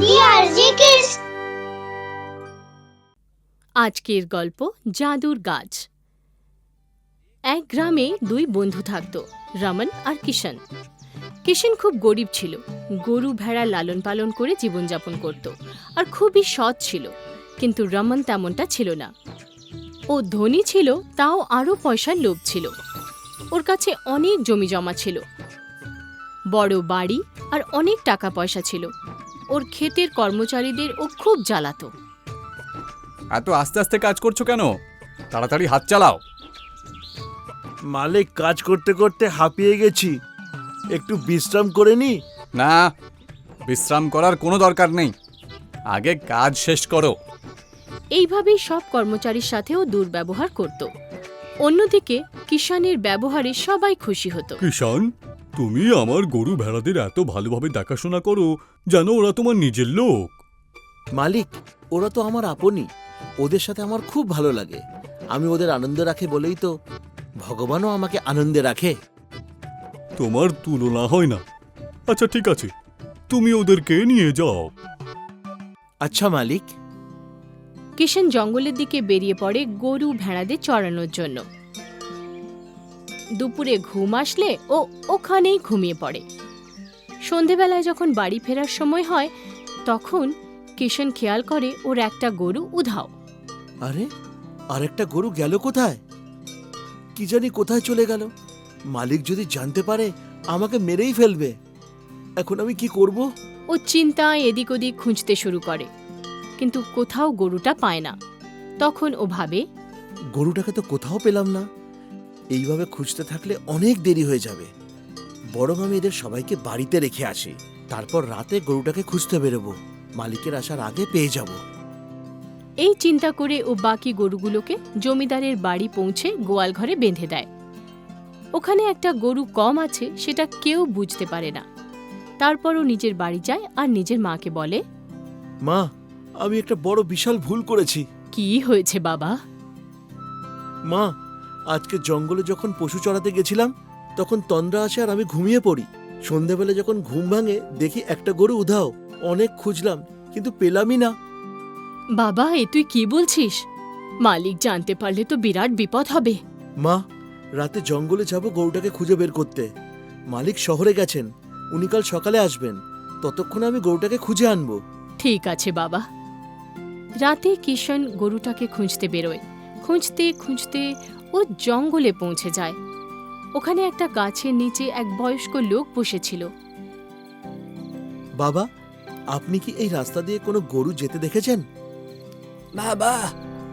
DRG kids. আজকের গল্প জাদুর গাছ। এক গ্রামে দুই বন্ধু থাকত, রমন আর কিষণ। কিষণ খুব গরিব ছিল, গরু ভেড়া লালন পালন করে জীবনযাপন করত আর খুবই সৎ ছিল। কিন্তু রমন তেমনটা ছিল না। ও ধনী ছিল, তাও আরও পয়সার লোভ ছিল। ওর কাছে অনেক জমি জমা ছিল, বড় বাড়ি আর অনেক টাকা পয়সা ছিল। ওর ক্ষেতের কর্মচারীদের ও খুব জ্বালাতো। এত আস্তে আস্তে কাজ করছো কেন? তাড়াতাড়ি হাত চালাও। মালিক, কাজ করতে করতে হাঁপিয়ে গেছি, একটু বিশ্রাম করে নি। না, বিশ্রাম করার কোনো দরকার নেই, আগে কাজ শেষ করো। এইভাবেই সব কর্মচারীর সাথেও দুর্ব্যবহার করত। অন্যদিকে কিষানের ব্যবহারে সবাই খুশি হতো। কিষান, তুমি আমার গরু ভেড়াদের এত ভালোভাবে দেখাশোনা করো যেন ওরা তোমার নিজের লোক। মালিক, ওরা তো আমার আপনই, ওদের সাথে আমার খুব ভালো লাগে। আমি ওদের আনন্দ রাখে বলেই তো ভগবানও আমাকে আনন্দে রাখে। তোমার তুলনা হয় না। আচ্ছা ঠিক আছে, তুমি ওদেরকে নিয়ে যাও। আচ্ছা মালিক। কিষান জঙ্গলের দিকে বেরিয়ে পড়ে গরু ভেড়াদের চড়ানোর জন্য। দুপুরে ঘুম আসলে ও ওখানেই ঘুমিয়ে পড়ে। সন্ধেবেলায় যখন বাড়ি ফেরার সময় হয়, তখন কিষান খেয়াল করে ওর একটা গরু উধাও। আরে, আরেকটা গরু গেল কোথায়? কি জানি কোথায় চলে গেল। মালিক যদি জানতে পারে আমাকে মেরেই ফেলবে। এখন আমি কি করব? ও চিন্তায় এদিক ওদিক খুঁজতে শুরু করে, কিন্তু কোথাও গরুটা পায় না। তখন ও ভাবে, গরুটাকে তো কোথাও পেলাম না। এইভাবে খুঁজতে থাকলে অনেক দেরি হয়ে যাবে। বরং আমি এদের সবাইকে বাড়িতে রেখে আসি, তারপর রাতে গরুটাকে খুঁজতে বেরোবো। মালিকের আসার আগে পেয়ে যাব। এই চিন্তা করে ও বাকি গরুগুলোকে জমিদারের বাড়ি পৌঁছে গোয়াল ঘরে বেঁধে দেয়। ওখানে একটা গরু কম আছে, সেটা কেউ বুঝতে পারে না। তারপরও নিজের বাড়ি যায় আর নিজের মাকে বলে, মা, আমি একটা বড় বিশাল ভুল করেছি। কি হয়েছে বাবা? মা, আজকে জঙ্গলে যখন পশু চড়াতে গেছিলাম তখন তন্দ্রা আসে আর আমি ঘুমিয়ে পড়ি। সন্ধ্যাবেলা যখন ঘুম ভাঙে দেখি একটা গরু উধাও। অনেক খুঁজলাম কিন্তু পেলামই না। বাবা, এ তুই কি বলছিস? মালিক জানতে পারলে তো বিরাট বিপদ হবে। মা, রাতে জঙ্গলে যাব গরুটাকে খুঁজে বের করতে। মালিক শহরে গেছেন, উনি কাল সকালে আসবেন। ততক্ষণে আমি গরুটাকে খুঁজে আনবো। ঠিক আছে বাবা। রাতে কিষান গরুটাকে খুঁজতে বেরোয়। খুঁজতে খুঁজতে ও জঙ্গলে পৌঁছে যায়। ওখানে একটা গাছের নিচে এক বয়স্ক লোক বসেছিল। বাবা, আপনি কি এই রাস্তা দিয়ে কোনো গরু যেতে দেখেছেন? বাবা,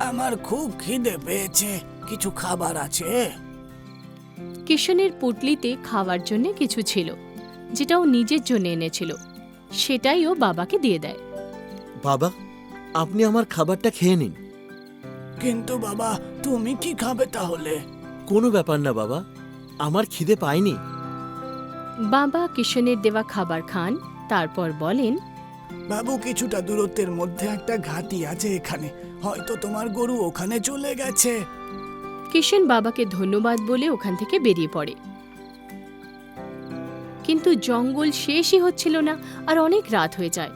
আমার খুব খিদে পেয়েছে, কিছু খাবার আছে? কিষানের পুটলিতে খাওয়ার জন্য কিছু ছিল, যেটা ও নিজের জন্য এনেছিল। সেটাই ও বাবাকে দিয়ে দেয়। বাবা, আপনি আমার খাবারটা খেয়ে নিন। কিন্তু বাবা, তুমি কি খাবে তাহলে? কোনো ব্যাপার না বাবা, আমার খিদে পায়নি। বাবা কিষানের দেওয়া খাবার খান, তারপর বলেন, বাবু, কিছুটা দূরত্বের মধ্যে একটা ঘাটি আছে এখানে, হয়তো তোমার গরু ওখানে চলে গেছে। কিষান বাবাকে ধন্যবাদ বলে ওখান থেকে বেরিয়ে পড়ে। কিন্তু জঙ্গল শেষই হচ্ছিল না আর অনেক রাত হয়ে যায়।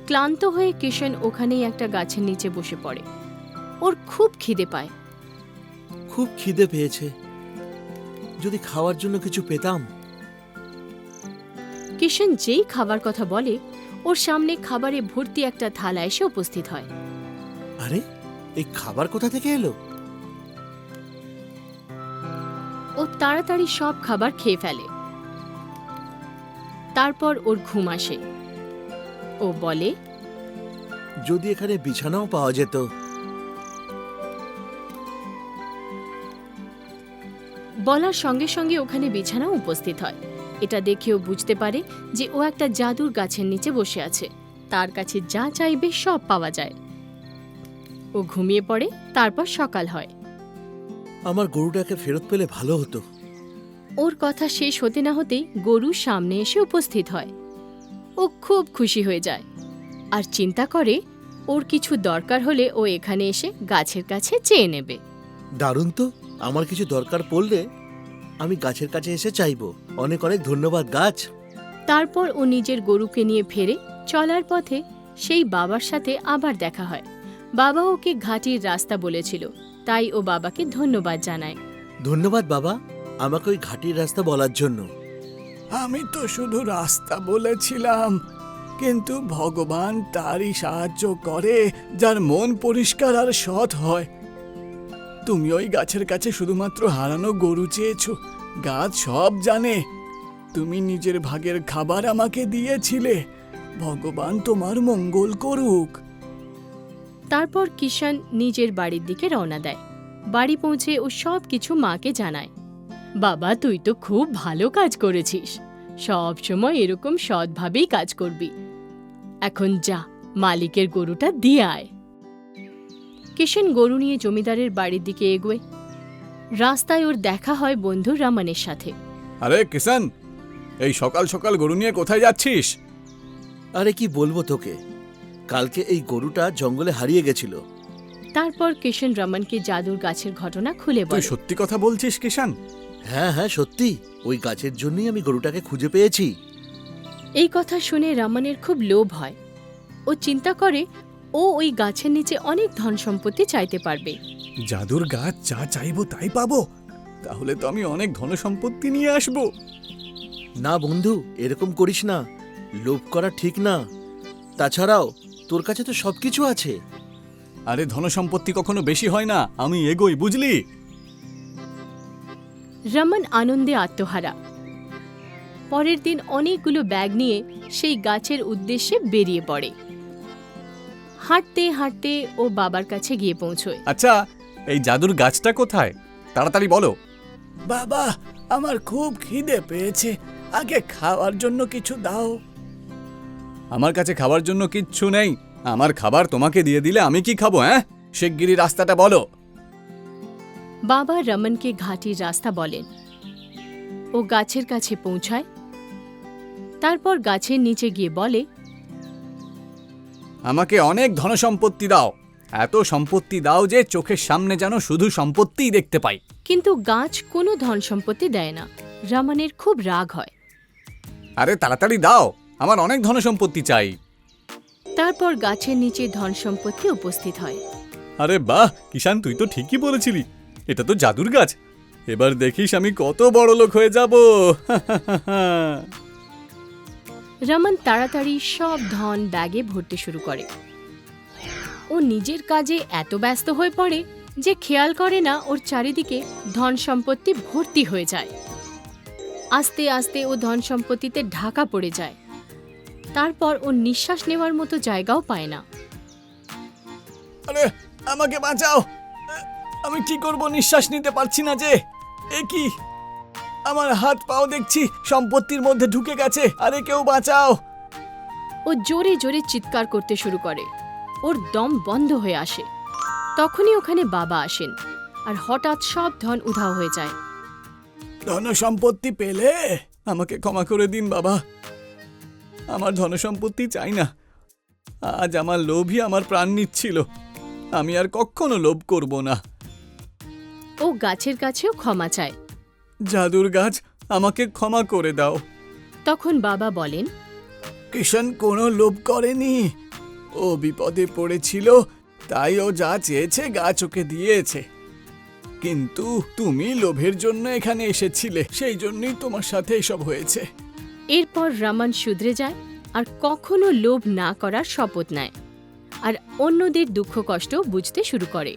ক্লান্ত হয়ে কিষান ওখানেই একটা গাছের নিচে বসে পড়ে। ওর খুব খিদে পায়। খুব খিদে পেয়েছে, যদি খাওয়ার জন্য কিছু পেতাম। কিষান যেই খাবার কথা বলে, ওর সামনে খাবারে ভর্তি একটা থালা এসে উপস্থিত হয়। আরে, এই খাবার কোথা থেকে এলো? ও তাড়াতাড়ি সব খাবার খেয়ে ফেলে। তারপর ওর ঘুম আসে। ও বলে, যদি এখানে বিছানাও পাওয়া যেত। বলার সঙ্গে সঙ্গে ওখানে বিছানাও উপস্থিত হয়। এটা দেখেও বুঝতে পারে যে ও একটা জাদুর গাছের নিচে বসে আছে। তার কাছে যা চাইবে সব পাওয়া যায়। ও ঘুমিয়ে পড়ে। তারপর সকাল হয়। আমার গরুটাকে ফেরত পেলে ভালো হতো। ওর কথা শেষ হতে না হতেই গরু সামনে এসে উপস্থিত হয়। ও খুব খুশি হয়ে যায় আর চিন্তা করে ওর কিছু দরকার হলে ও এখানে এসে গাছের কাছে চেয়ে নেবে। দারুণ তো, আমার কিছু দরকার পড়লে আমি গাছের কাছে এসে চাইবো। অনেক অনেক ধন্যবাদ গাছ। তারপর ও নিজের গরুকে নিয়ে ফেরে। চলার পথে সেই বাবার সাথে আবার দেখা হয়। বাবা ওকে ঘাটির রাস্তা বলেছিল, তাই ও বাবাকে ধন্যবাদ জানায়। ধন্যবাদ বাবা, আমাকে ওই ঘাটির রাস্তা বলার জন্য। আমি তো শুধু রাস্তা বলেছিলাম, কিন্তু ভগবান তারই সাহায্য করে যার মন পরিষ্কার আর সৎ হয়। তুমি ওই গাছের কাছে শুধুমাত্র হারানো গরু চেয়েছো, গাছ সব জানে। তুমি নিজের ভাগের খাবার আমাকে দিয়েছিলে। ভগবান তোমার মঙ্গল করুক। তারপর কিষান নিজের বাড়ির দিকে রওনা দেয়। বাড়ি পৌঁছে ও সব কিছু মাকে জানায়। বাবা, তুই তো খুব ভালো কাজ করেছিস। সব সময় এরকম সৎভাবেই কাজ করবি। এখন যা, মালিকের গরুটা দিয়ে আয়। কিষান গরু নিয়ে জমিদারের বাড়ির দিকে এগোয়। রাস্তায় ওর দেখা হয় বন্ধু রমনের সাথে। আরে কিষান, এই সকাল সকাল গরু নিয়ে কোথায় যাচ্ছিস? আরে কি বলবো তোকে, কালকে এই গরুটা জঙ্গলে হারিয়ে গেছিল। তারপর কিষান রমনকে জাদুর গাছের ঘটনা খুলে তুই বলে। সত্যি কথা বলছিস কিষান? হ্যাঁ হ্যাঁ সত্যি, ওই গাছের জন্যই আমি গরুটাকে খুঁজে পেয়েছি। এই কথা শুনে রমনের খুব লোভ হয়। ও চিন্তা করে ও ওই গাছের নিচে অনেক ধন সম্পত্তি চাইতে পারবে। জাদুর গাছ যা চাইবো তাই পাবো? তাহলে তো আমি অনেক ধন সম্পত্তি নিয়ে আসবো। না বন্ধু, এরকম করিস না, লোভ করা ঠিক না। তাছাড়াও তোর কাছে তো সবকিছু আছে। আরে ধন সম্পত্তি কখনো বেশি হয় না, আমি এগোই, বুঝলি? রমন আনন্দে আত্মহারা। পরের দিন অনেকগুলো ব্যাগ নিয়ে সেই গাছের উদ্দেশ্যে বেরিয়ে পড়ে। হাঁটতে হাঁটতে ও বাবার কাছে গিয়ে পৌঁছয়। আচ্ছা, এই জাদুর গাছটা কোথায়? তাড়াতাড়ি বলো। বাবা, আমার খুব খিদে পেয়েছে, আগে খাওয়ার জন্য কিছু দাও। আমার কাছে খাবার জন্য কিচ্ছু নেই। আমার খাবার তোমাকে দিয়ে দিলে আমি কি খাবো? হ্যাঁ, শিগগিরই রাস্তাটা বলো। বাবা রমনকে ঘাটির রাস্তা বলেন। ও গাছের কাছে পৌঁছায়। তারপর গাছের নিচে গিয়ে বলে, আমাকে অনেক ধন সম্পত্তি দাও, এত সম্পত্তি দাও যে চোখের সামনে যেন শুধু সম্পত্তিই দেখতে পাই। কিন্তু গাছ কোনো ধন সম্পত্তি দেয় না। রমনের খুব রাগ হয়। আরে তাড়াতাড়ি দাও, আমার অনেক ধন সম্পত্তি চাই। তারপর গাছের নিচে ধন সম্পত্তি উপস্থিত হয়। আরে বাহ কিষান, তুই তো ঠিকই বলেছিলি, এটা তো জাদুর গাছ। এবার দেখিস আমি কত বড় লোক হয়ে যাব। রমন তাড়াতাড়ি সব ধন ব্যাগে ভরতে শুরু করে। ও নিজের কাজে এত ব্যস্ত হয়ে পড়ে যে খেয়াল করে না ওর চারিদিকে ধন সম্পত্তি ভর্তি হয়ে যায়। আস্তে আস্তে ও ধন সম্পত্তিতে ঢাকা পড়ে যায়। তারপর ও নিঃশ্বাস নেওয়ার মতো জায়গাও পায় না। আরে আমাকে বাঁচাও, আমি কি করব, নিঃশ্বাস নিতে পারছি না যে। এ কি, আমার হাত পাও দেখছি সম্পত্তির মধ্যে ঢুকে গেছে। আরে কেউ বাঁচাও। ও জোরে জোরে চিৎকার করতে শুরু করে। ওর দম বন্ধ হয়ে আসে। তখনই ওখানে বাবা আসেন, আর হঠাৎ সব ধন উধাও হয়ে যায়। ধন সম্পত্তি পেলে? আমাকে ক্ষমা করে দিন বাবা, আমার ধন সম্পত্তি চাই না। আজ আমার লোভই আমার প্রাণ নিচ্ছিল, আমি আর কখনো লোভ করব না। ও গাছের কাছেও ক্ষমা চায়। জাদুর গাছ, আমাকে ক্ষমা করে দাও। তখন বাবা বলেন, কিষান কোনো লোভ করেনি, ও বিপদে পড়েছিল, তাই ও যা চেয়েছে গাছ ওকে দিয়েছে। কিন্তু তুমি লোভের জন্য এখানে এসেছিলে, সেই জন্যই তোমার সাথে এসব হয়েছে। এরপর রমন শুধরে যায় আর কখনো লোভ না করার শপথ নেয়, আর অন্যদের দুঃখ কষ্ট বুঝতে শুরু করে।